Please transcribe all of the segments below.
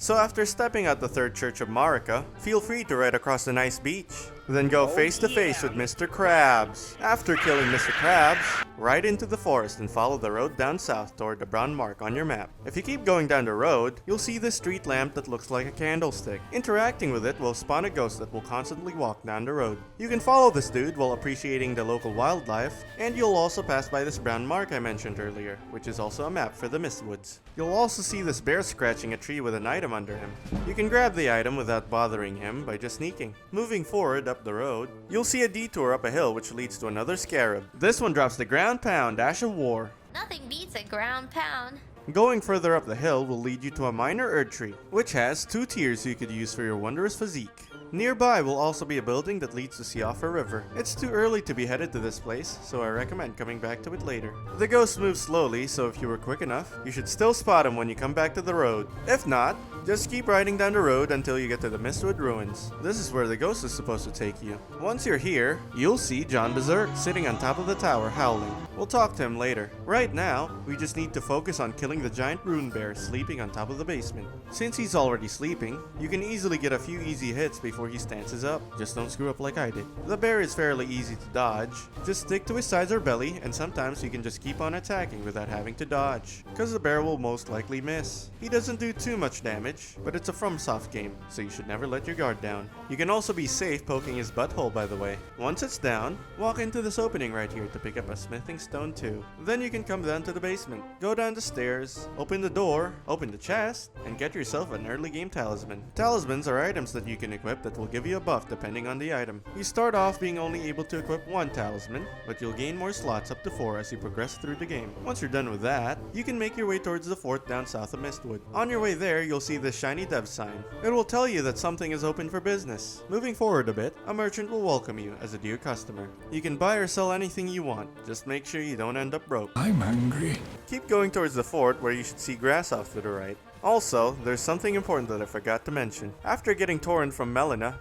So after stepping out the third church of Marika, feel free to ride across the nice beach. Then go face to face with Mr. Krabs. After killing Mr. Krabs, ride into the forest and follow the road down south toward the brown mark on your map. If you keep going down the road, you'll see this street lamp that looks like a candlestick. Interacting with it will spawn a ghost that will constantly walk down the road. You can follow this dude while appreciating the local wildlife, and you'll also pass by this brown mark I mentioned earlier, which is also a map for the Mistwoods. You'll also see this bear scratching a tree with an item under him. You can grab the item without bothering him by just sneaking. Moving forward up the road, you'll see a detour up a hill which leads to another scarab. This one drops the ground pound, Ash of War. Nothing beats a ground pound. Going further up the hill will lead you to a minor Erd tree, which has 2 tiers you could use for your wondrous physique. Nearby will also be a building that leads to Siofra River. It's too early to be headed to this place, so I recommend coming back to it later. The ghost moves slowly, so if you were quick enough, you should still spot him when you come back to the road. If not, just keep riding down the road until you get to the Mistwood Ruins. This is where the ghost is supposed to take you. Once you're here, you'll see John Berserk sitting on top of the tower howling. We'll talk to him later. Right now, we just need to focus on killing the giant rune bear sleeping on top of the basement. Since he's already sleeping, you can easily get a few easy hits before he stances up. Just don't screw up like I did. The bear is fairly easy to dodge. Just stick to his sides or belly, and sometimes you can just keep on attacking without having to dodge, because the bear will most likely miss. He doesn't do too much damage, but it's a FromSoft game, so you should never let your guard down. You can also be safe poking his butthole, by the way. Once it's down, walk into this opening right here to pick up a smithing stone too. Then you can come down to the basement. Go down the stairs, open the door, open the chest, and get yourself an early game talisman. Talismans are items that you can equip that will give you a buff depending on the item. You start off being only able to equip 1 talisman, but you'll gain more slots up to 4 as you progress through the game. Once you're done with that, you can make your way towards the fort down south of Mistwood. On your way there, you'll see this shiny dev sign. It will tell you that something is open for business. Moving forward a bit, a merchant will welcome you as a dear customer. You can buy or sell anything you want, just make sure you don't end up broke. I'm hungry. Keep going towards the fort where you should see grass off to the right. Also, there's something important that I forgot to mention. After getting Torrent from Melina,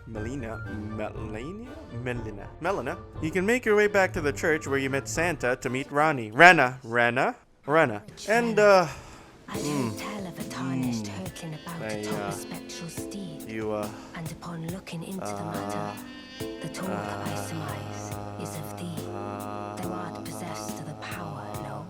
you can make your way back to the church where you met Santa to meet Rana. And, I heard tell of a tarnished hurtling about atop a spectral steed. And upon looking into the matter, the talk I surmise is of thee. Thou art possessed of the power, no,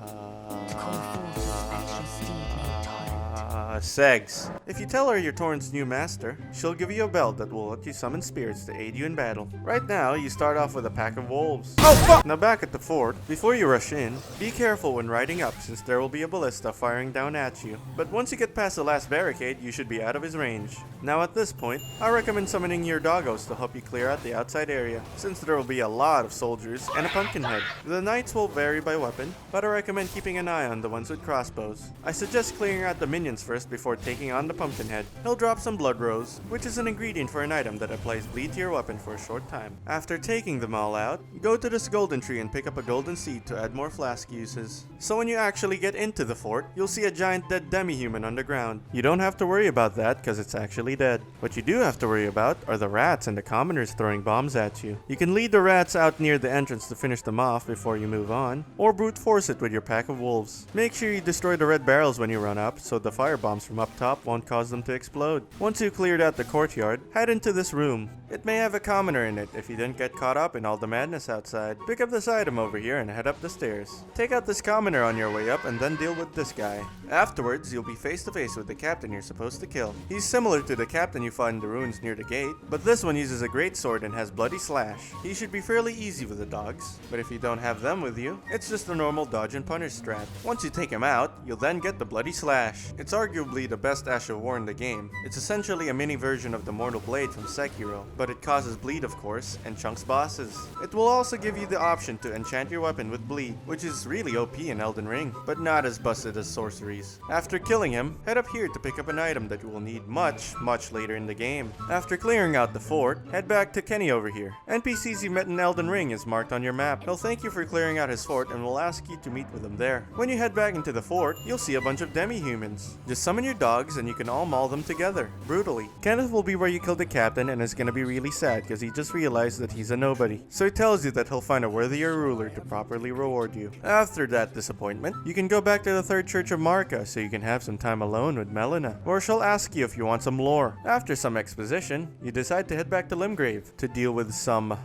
to call forth the spectral steed named Torrent. Segs. If you tell her you're Torrent's new master, she'll give you a belt that will let you summon spirits to aid you in battle. Right now, you start off with a pack of wolves. Oh fuck! Now back at the fort, before you rush in, be careful when riding up since there will be a ballista firing down at you. But once you get past the last barricade, you should be out of his range. Now at this point, I recommend summoning your doggos to help you clear out the outside area, since there will be a lot of soldiers and a pumpkin head. The knights will vary by weapon, but I recommend keeping an eye on the ones with crossbows. I suggest clearing out the minions first before taking on the Pumpkinhead. He'll drop some blood rose, which is an ingredient for an item that applies bleed to your weapon for a short time. After taking them all out, go to this golden tree and pick up a golden seed to add more flask uses. So when you actually get into the fort, you'll see a giant dead demi-human on the ground. You don't have to worry about that because it's actually dead. What you do have to worry about are the rats and the commoners throwing bombs at you. You can lead the rats out near the entrance to finish them off before you move on, or brute force it with your pack of wolves. Make sure you destroy the red barrels when you run up so the fire bombs from up top won't cause them to explode. Once you've cleared out the courtyard, head into this room. It may have a commoner in it if you didn't get caught up in all the madness outside. Pick up this item over here and head up the stairs. Take out this commoner on your way up and then deal with this guy. Afterwards, you'll be face to face with the captain you're supposed to kill. He's similar to the captain you fought in the ruins near the gate, but this one uses a great sword and has bloody slash. He should be fairly easy with the dogs, but if you don't have them with you, it's just a normal dodge and punish strat. Once you take him out, you'll then get the bloody slash. It's arguably the best Ash of War in the game. It's essentially a mini version of the Mortal Blade from Sekiro, but it causes bleed of course, and chunks bosses. It will also give you the option to enchant your weapon with bleed, which is really OP in Elden Ring, but not as busted as sorceries. After killing him, head up here to pick up an item that you will need much later in the game. After clearing out the fort, head back to Kenny over here. NPCs you met in Elden Ring is marked on your map. He'll thank you for clearing out his fort and will ask you to meet with him there. When you head back into the fort, you'll see a bunch of demi-humans. Just Summon your dogs and you can all maul them together, brutally. Kenneth will be where you killed the captain and is gonna be really sad because he just realized that he's a nobody. So he tells you that he'll find a worthier ruler to properly reward you. After that disappointment, you can go back to the Third Church of Marka so you can have some time alone with Melina. Or she'll ask you if you want some lore. After some exposition, you decide to head back to Limgrave to deal with some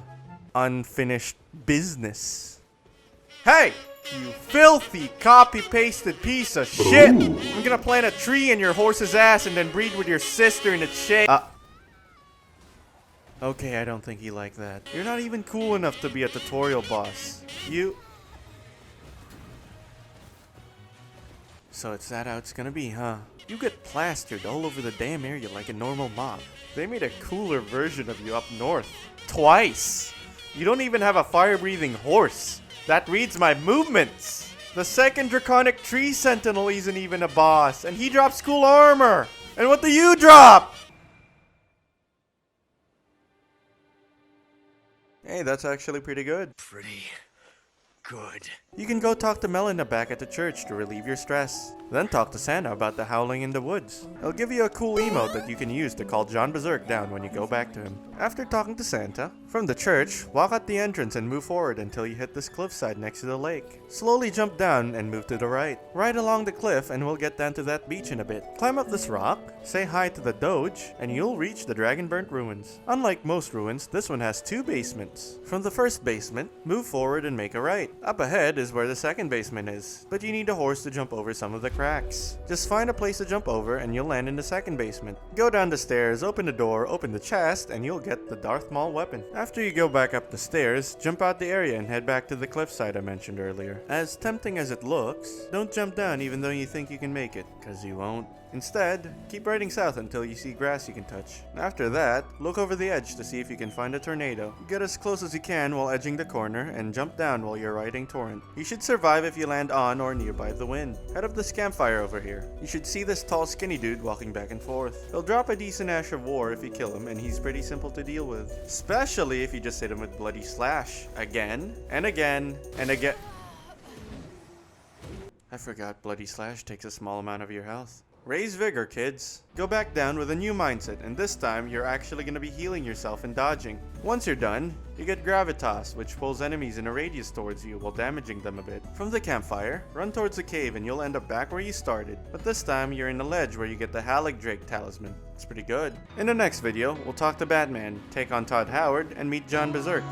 unfinished business. Hey! You filthy copy-pasted piece of shit! I'm gonna plant a tree in your horse's ass and then breed with your sister in its shade. Okay, I don't think he liked that. You're not even cool enough to be a tutorial boss. So it's that how it's gonna be, huh? You get plastered all over the damn area like a normal mob. They made a cooler version of you up north. Twice! You don't even have a fire-breathing horse. That reads my movements. The second Draconic Tree Sentinel isn't even a boss, and he drops cool armor. And what do you drop? Hey, that's actually pretty good. Pretty good. You can go talk to Melina back at the church to relieve your stress. Then talk to Santa about the howling in the woods. He'll give you a cool emote that you can use to call John Berserk down when you go back to him. After talking to Santa, from the church, walk out the entrance and move forward until you hit this cliffside next to the lake. Slowly jump down and move to the right. Ride along the cliff and we'll get down to that beach in a bit. Climb up this rock, say hi to the Doge, and you'll reach the Dragonburnt Ruins. Unlike most ruins, this one has 2 basements. From the first basement, move forward and make a right. Up ahead is where the second basement is, but you need a horse to jump over some of the cracks. Just find a place to jump over and you'll land in the second basement. Go down the stairs, open the door, open the chest, and you'll get the Darth Maul weapon. After you go back up the stairs, jump out the area and head back to the cliffside I mentioned earlier. As tempting as it looks, don't jump down even though you think you can make it, cause you won't. Instead, keep riding south until you see grass you can touch. After that, look over the edge to see if you can find a tornado. Get as close as you can while edging the corner and jump down while you're riding Torrent. You should survive if you land on or nearby the wind. Head up this campfire over here. You should see this tall skinny dude walking back and forth. He'll drop a decent ash of war if you kill him and he's pretty simple to deal with. Especially if you just hit him with Bloody Slash. Again, and again, and again. I forgot Bloody Slash takes a small amount of your health. Raise vigor, kids. Go back down with a new mindset, and this time you're actually going to be healing yourself and dodging. Once you're done, you get Gravitas, which pulls enemies in a radius towards you while damaging them a bit. From the campfire, run towards the cave and you'll end up back where you started, but this time you're in a ledge where you get the Haligdrake talisman. It's pretty good. In the next video, we'll talk to Batman, take on Todd Howard, and meet John Berserk.